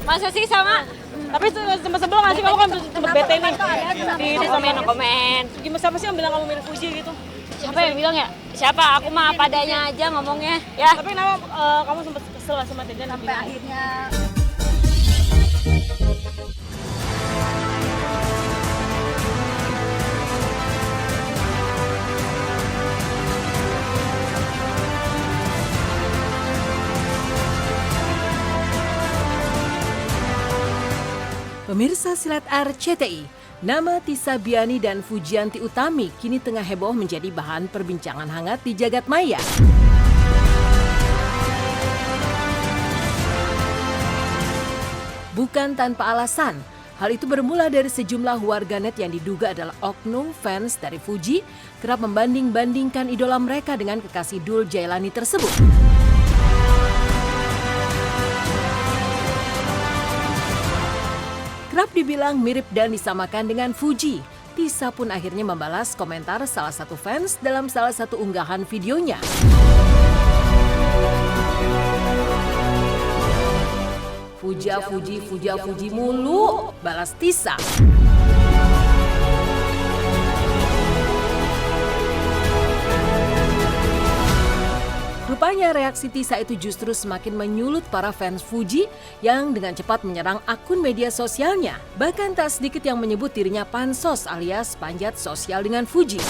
Masa sih sama? Tapi sempat sebel nggak sih kamu kan sempat bete nih di komen. Gimana siapa sih yang bilang kamu mirip Fuji gitu? Siapa yang bilang ya? Siapa? Aku mah padanya aja ngomongnya. Ya. Tapi kenapa kamu sempat kesel lah sama Tejan sampai akhirnya? Pemirsa Silat RCTI, nama Tisa Biani dan Fujianti Utami kini tengah heboh menjadi bahan perbincangan hangat di jagat maya. Bukan tanpa alasan, hal itu bermula dari sejumlah warganet yang diduga adalah oknum fans dari Fuji kerap membanding-bandingkan idola mereka dengan kekasih Dul Jailani tersebut. Kerap dibilang mirip dan disamakan dengan Fuji. Tisa pun akhirnya membalas komentar salah satu fans dalam salah satu unggahan videonya. Fuji mulu, balas Tisa. Rupanya reaksi Tisa itu justru semakin menyulut para fans Fuji yang dengan cepat menyerang akun media sosialnya. Bahkan tak sedikit yang menyebut dirinya pansos alias panjat sosial dengan Fuji.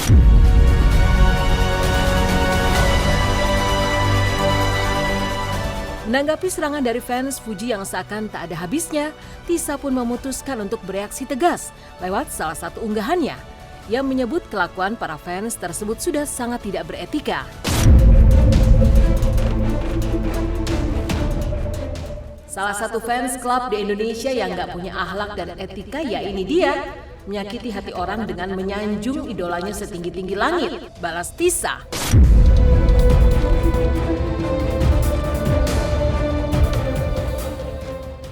Menanggapi serangan dari fans Fuji yang seakan tak ada habisnya, Tisa pun memutuskan untuk bereaksi tegas lewat salah satu unggahannya. Ia menyebut kelakuan para fans tersebut sudah sangat tidak beretika. Salah satu fans klub di Indonesia yang gak punya akhlak dan etika ya ini dia. Menyakiti hati orang dengan menyanjung idolanya setinggi-tinggi langit. Balas Tisa.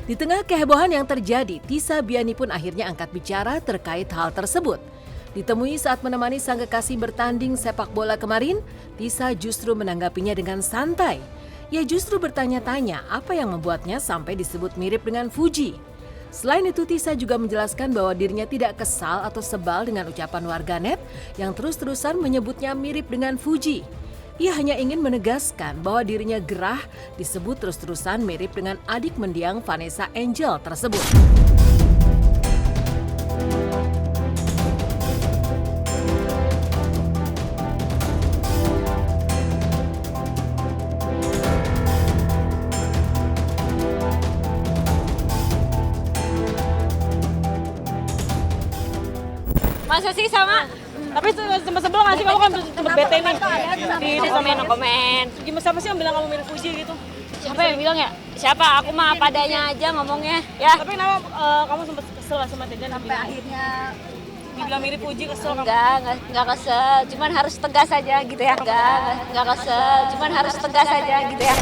Di tengah kehebohan yang terjadi, Tisa Biani pun akhirnya angkat bicara terkait hal tersebut. Ditemui saat menemani sang kekasih bertanding sepak bola kemarin, Tisa justru menanggapinya dengan santai. Ia justru bertanya-tanya apa yang membuatnya sampai disebut mirip dengan Fuji. Selain itu, Tisa juga menjelaskan bahwa dirinya tidak kesal atau sebal dengan ucapan warganet yang terus-terusan menyebutnya mirip dengan Fuji. Ia hanya ingin menegaskan bahwa dirinya gerah disebut terus-terusan mirip dengan adik mendiang Vanessa Angel tersebut. Masa sih sama? Tapi sempat sebel nggak sih kamu kan sempat bete nih di komen. Gimana siapa sih yang bilang kamu mirip Fuji gitu? Siapa yang bilang ya? Siapa? Aku mah padanya aja ngomongnya. Ya. Tapi kenapa kamu sempat kesel lah sama Tejan sampai akhirnya dibilang mirip Fuji, kesel kamu? Enggak kesel, cuman harus tegas aja gitu ya. Enggak kesel, cuman harus tegas aja gitu ya.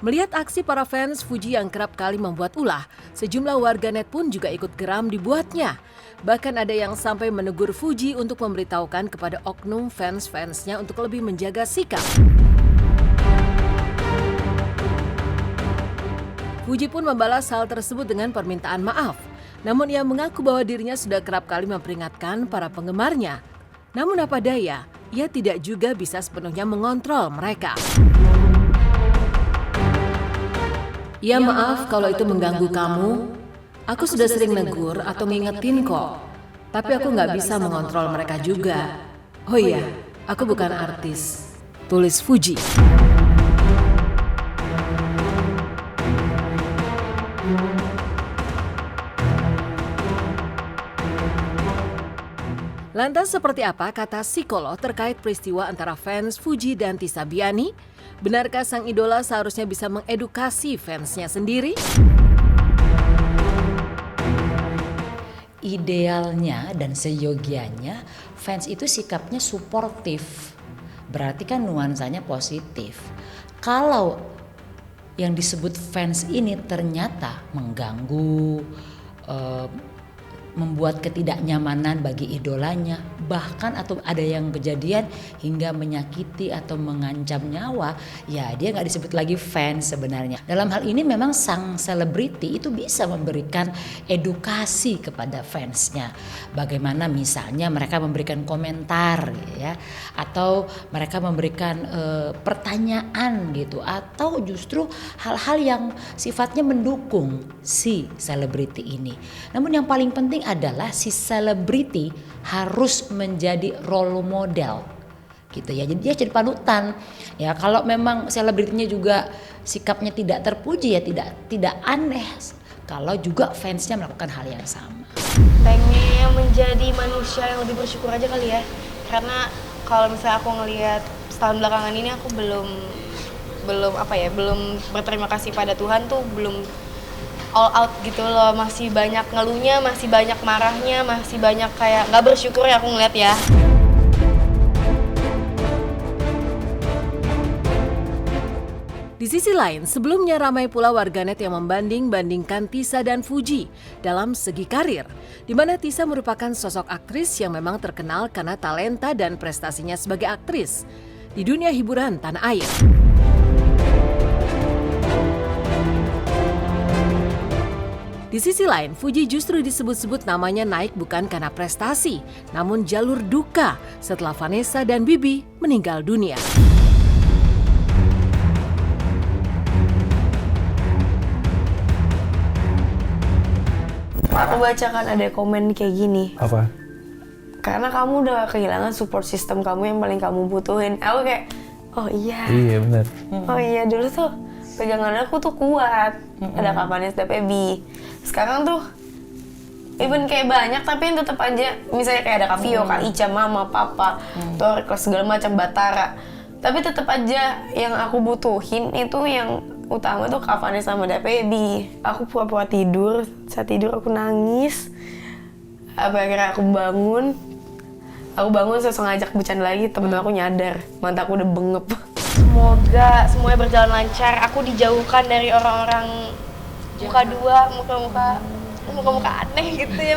Melihat aksi para fans Fuji yang kerap kali membuat ulah, sejumlah warganet pun juga ikut geram dibuatnya. Bahkan ada yang sampai menegur Fuji untuk memberitahukan kepada oknum fans-fansnya untuk lebih menjaga sikap. Fuji pun membalas hal tersebut dengan permintaan maaf. Namun ia mengaku bahwa dirinya sudah kerap kali memperingatkan para penggemarnya. Namun apa daya, ia tidak juga bisa sepenuhnya mengontrol mereka. Ya maaf kalau itu mengganggu kamu. Aku sudah sering negur atau ngingetin kok. Tapi aku nggak bisa mengontrol mereka juga. Oh iya, aku bukan artis. Tulis Fuji. Lantas seperti apa kata psikolog terkait peristiwa antara fans Fuji dan Tisa Biani? Benarkah sang idola seharusnya bisa mengedukasi fansnya sendiri? Idealnya dan seyogianya fans itu sikapnya suportif. Berarti kan nuansanya positif. Kalau yang disebut fans ini ternyata mengganggu, membuat ketidaknyamanan bagi idolanya, bahkan atau ada yang kejadian hingga menyakiti atau mengancam nyawa, ya dia nggak disebut lagi fans sebenarnya. Dalam hal ini memang sang selebriti itu bisa memberikan edukasi kepada fansnya. Bagaimana misalnya mereka memberikan komentar ya, atau mereka memberikan pertanyaan gitu, atau justru hal-hal yang sifatnya mendukung si selebriti ini. Namun yang paling penting adalah si selebriti harus menjadi role model gitu ya. Jadi dia jadi panutan. Ya kalau memang selebritinya juga sikapnya tidak terpuji ya tidak aneh kalau juga fansnya melakukan hal yang sama. Pengen menjadi manusia yang lebih bersyukur aja kali ya. Karena kalau misalnya aku ngelihat setahun belakangan ini aku belum berterima kasih pada Tuhan tuh, belum all out gitu loh, masih banyak ngeluhnya, masih banyak marahnya, masih banyak kayak nggak bersyukur ya aku ngeliat ya. Di sisi lain, sebelumnya ramai pula warganet yang membanding-bandingkan Tisa dan Fuji dalam segi karir, di mana Tisa merupakan sosok aktris yang memang terkenal karena talenta dan prestasinya sebagai aktris di dunia hiburan tanah air. Di sisi lain, Fuji justru disebut-sebut namanya naik bukan karena prestasi, namun jalur duka setelah Vanessa dan Bibi meninggal dunia. Aku bacakan ada komen kayak gini. Apa? Karena kamu udah kehilangan support system kamu yang paling kamu butuhin. Aku kayak, oh iya. Iya benar. Oh iya, dulu tuh pegangan aku tuh kuat. Ada Kak Vanessa Baby. Sekarang tuh even kayak banyak tapi yang tetap aja, misalnya kayak ada Kak Vio, Kak Ica, Mama, Papa, Torkel, segala macam, Batara. Tapi tetap aja yang aku butuhin itu yang utama tuh Kak Vanessa sama Da Baby. Aku pura-pura tidur, saat tidur aku nangis. Akhirnya aku bangun langsung ngajak bercanda lagi, temen aku nyadar, mata aku udah bengep. Semoga semuanya berjalan lancar, aku dijauhkan dari orang-orang muka dua, muka-muka aneh gitu ya,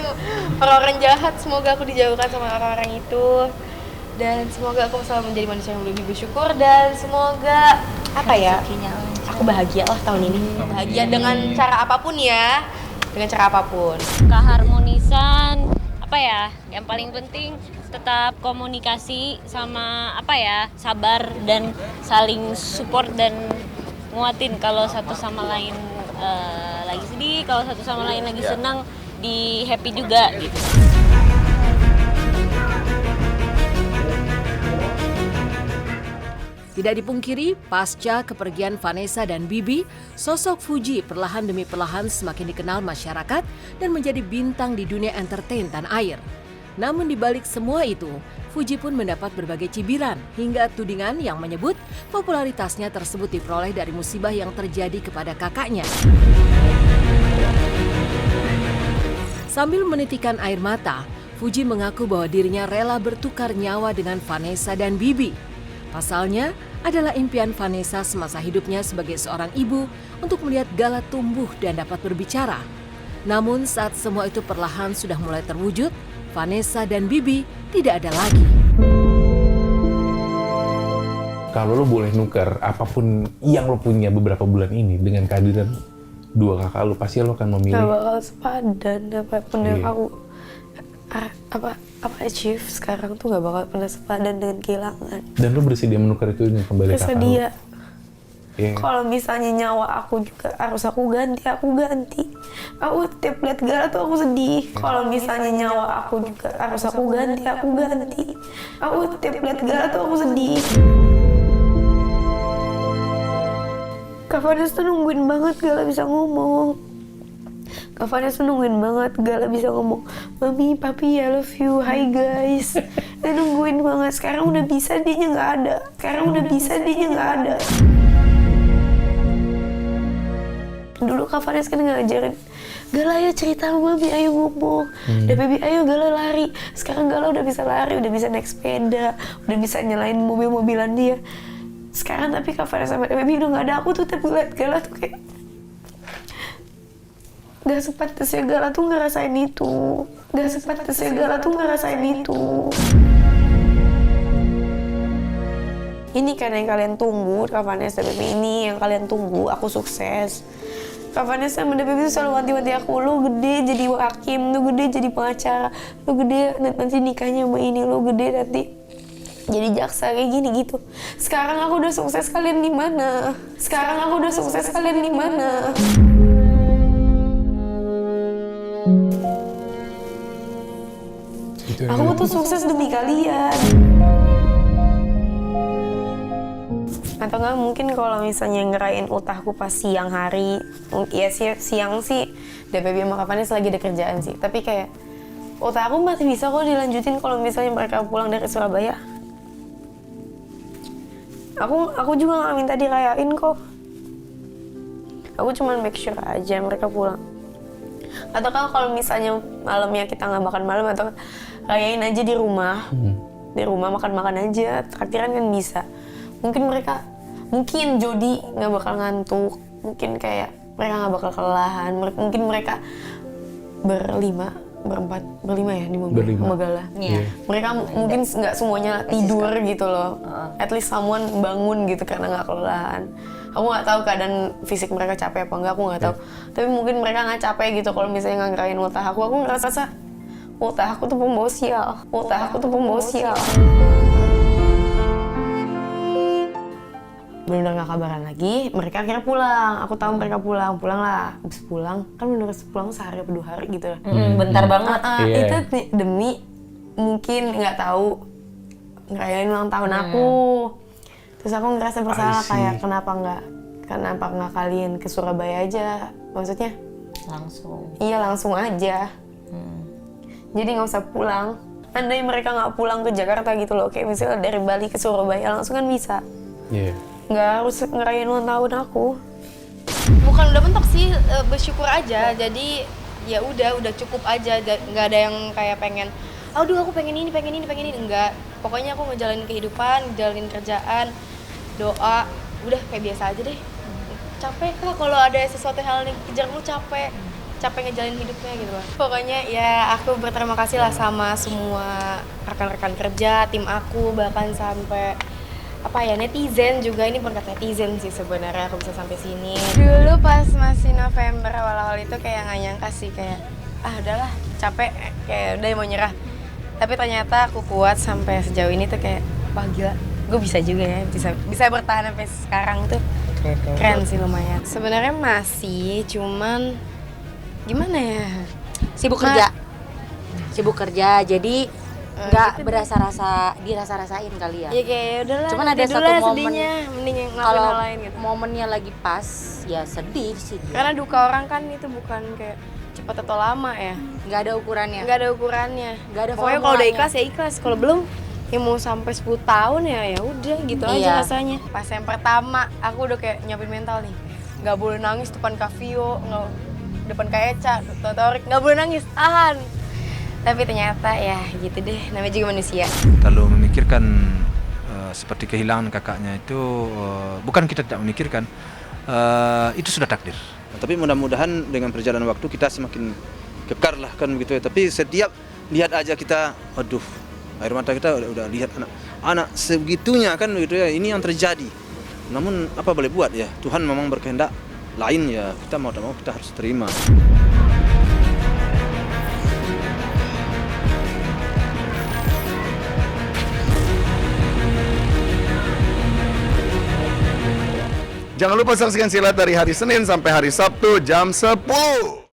orang-orang jahat. Semoga aku dijauhkan sama orang-orang itu, dan semoga aku selalu menjadi manusia yang lebih bersyukur, dan semoga aku bahagia lah tahun ini. Bahagia dengan cara apapun ya, dengan cara apapun. Keharmonisan, yang paling penting tetap komunikasi sama sabar dan saling support dan nguatin kalau satu sama lain lagi sedih, kalau satu sama lain lagi senang, di happy juga gitu. Tidak dipungkiri, pasca kepergian Vanessa dan Bibi, sosok Fuji perlahan demi perlahan semakin dikenal masyarakat dan menjadi bintang di dunia entertain tanah air. Namun di balik semua itu, Fuji pun mendapat berbagai cibiran hingga tudingan yang menyebut popularitasnya tersebut diperoleh dari musibah yang terjadi kepada kakaknya. Sambil menitikan air mata, Fuji mengaku bahwa dirinya rela bertukar nyawa dengan Vanessa dan Bibi. Pasalnya adalah impian Vanessa semasa hidupnya sebagai seorang ibu untuk melihat Gala tumbuh dan dapat berbicara. Namun saat semua itu perlahan sudah mulai terwujud, Vanessa dan Bibi tidak ada lagi. Kalau lo boleh nuker apapun yang lo punya beberapa bulan ini dengan kehadiran dua kakak lo, pasti lo akan memilih. Gak bakal sepadan apapun yang aku achieve sekarang tuh gak bakal pernah sepadan dengan kehilangan. Dan lo bersedia menukar itu dengan kembali kakak lo? Bersedia. Yeah. Kalau misalnya nyawa aku juga harus aku ganti. Aku tiap lihat Gala tuh aku sedih. Kalau misalnya nyawa aku juga harus aku ganti. Aku tiap lihat Gala tuh aku sedih. Kak Vanessa tuh nungguin banget Gala bisa ngomong. Kak Vanessa nungguin banget Gala bisa ngomong, Mami, Papi, I love you, hi guys. Dia nungguin banget. Sekarang udah bisa, dianya nggak ada. Dulu Kak Vanessa kan ngajarin, Gala ayo cerita sama Mami, ayo ngomong. Da Baby, ayo Gala lari. Sekarang Gala udah bisa lari, udah bisa naik sepeda, udah bisa nyalain mobil-mobilan dia. Sekarang tapi Kak Vanessa sama Da Baby udah nggak ada. Aku tuh tiap ngeliat Gala tuh kayak Gak sepatutnya Gala tuh ngerasain itu. Gak sepatutnya Gala tuh ngerasain itu. Ini kan yang kalian tunggu, Kak Vanessa dan DPP ini yang kalian tunggu, aku sukses. Kak Vanessa sama DPP itu selalu wanti-wanti aku, lu gede jadi hakim, lu gede jadi pengacara, lu gede nanti nikahnya sama ini, lu gede nanti jadi jaksa kayak gini gitu. Sekarang aku udah sukses, kalian di mana? Sekarang aku udah sukses, kalian di mana? Aku tuh sukses demi kalian. Atau nggak mungkin kalau misalnya ngerayain ultahku pas siang hari, ya siang sih DPP sama Kak Vanessa lagi ada kerjaan sih. Tapi kayak ultahku masih bisa kok dilanjutin kalau misalnya mereka pulang dari Surabaya. Aku juga nggak minta dirayain kok. Aku cuma make sure aja mereka pulang. Atau kalau misalnya malamnya kita nggak makan malam atau rayain aja di rumah. Di rumah makan-makan aja, traktiran kan bisa. Mungkin Jody nggak bakal ngantuk, mungkin kayak mereka nggak bakal kelelahan, mungkin mereka berlima ya di mobil sama Gala. Iya. Mereka mungkin nggak semuanya tidur gitu loh, at least someone bangun gitu karena nggak kelelahan. Aku nggak tahu keadaan fisik mereka capek apa enggak, aku nggak tahu. Tapi mungkin mereka nggak capek gitu kalau misalnya nggak ngerayain ultah aku ngerasa ultah aku tuh pembawa sial. Bener nggak kabaran lagi, mereka akhirnya pulang. Aku tahu mereka pulang lah. Abis pulang, kan bener pulang sehari atau 2 hari gitu lah. Bentar banget. Itu demi mungkin nggak tahu ngerayain ulang tahun aku. Terus aku ngerasa bersalah kayak kenapa nggak kalian ke Surabaya aja? Maksudnya? Langsung. Iya langsung aja. Jadi nggak usah pulang. Andai mereka nggak pulang ke Jakarta gitu loh, kayak misalnya dari Bali ke Surabaya langsung kan bisa. Iya. Nggak harus ngerayain ulang tahun aku. Bukan udah mentok sih, bersyukur aja. Jadi ya udah cukup aja. Nggak ada yang kayak pengen, aduh aku pengen ini, enggak. Pokoknya aku ngejalanin kehidupan, ngejalanin kerjaan, doa, udah kayak biasa aja deh. Capek kak kalau ada sesuatu hal yang kejar lu capek ngejalanin hidupnya gitu lah. Pokoknya ya aku berterima kasih lah sama semua rekan-rekan kerja, tim aku, bahkan sampai netizen juga. Ini berkat netizen sih sebenarnya aku bisa sampai sini. Dulu pas masih November awal-awal itu kayak nggak nyangka sih, kayak udahlah capek, kayak udah mau nyerah. Tapi ternyata aku kuat sampai sejauh ini tuh kayak wah gila, gue bisa juga ya, bisa bertahan sampai sekarang tuh keren sih lumayan. Sebenarnya masih, cuman gimana ya? Sibuk kerja jadi nggak dirasa-rasain kali ya. Ya kayak udahlah. Cuman ada satu momen sedihnya, mending ngelakuin kalau hal lain gitu. momennya lagi pas ya sedih sih dia. Karena duka orang kan itu bukan kayak cepat atau lama ya. Nggak ada ukurannya. Nggak ada ukurannya. Nggak ada Pokoknya kalau udah formulanya. ikhlas ya ikhlas. Kalau belum ya mau sampai 10 tahun ya udah gitu aja Iya. rasanya. Pas yang pertama aku udah kayak nyiapin mental nih. Nggak boleh nangis depan Kak Vio, depan Kak Eca, Torik, nggak boleh nangis, tahan. Tapi ternyata ya gitu deh, namanya juga manusia. Terlalu memikirkan seperti kehilangan kakaknya itu, bukan kita tidak memikirkan, itu sudah takdir. Tapi mudah-mudahan dengan perjalanan waktu kita semakin kekar lah kan begitu ya. Tapi setiap lihat aja kita, aduh, air mata kita udah lihat anak sebegitunya kan begitu ya. Ini yang terjadi. Namun apa boleh buat ya, Tuhan memang berkehendak lain ya, kita mau tak mau kita harus terima. Jangan lupa saksikan silat dari hari Senin sampai hari Sabtu jam 10.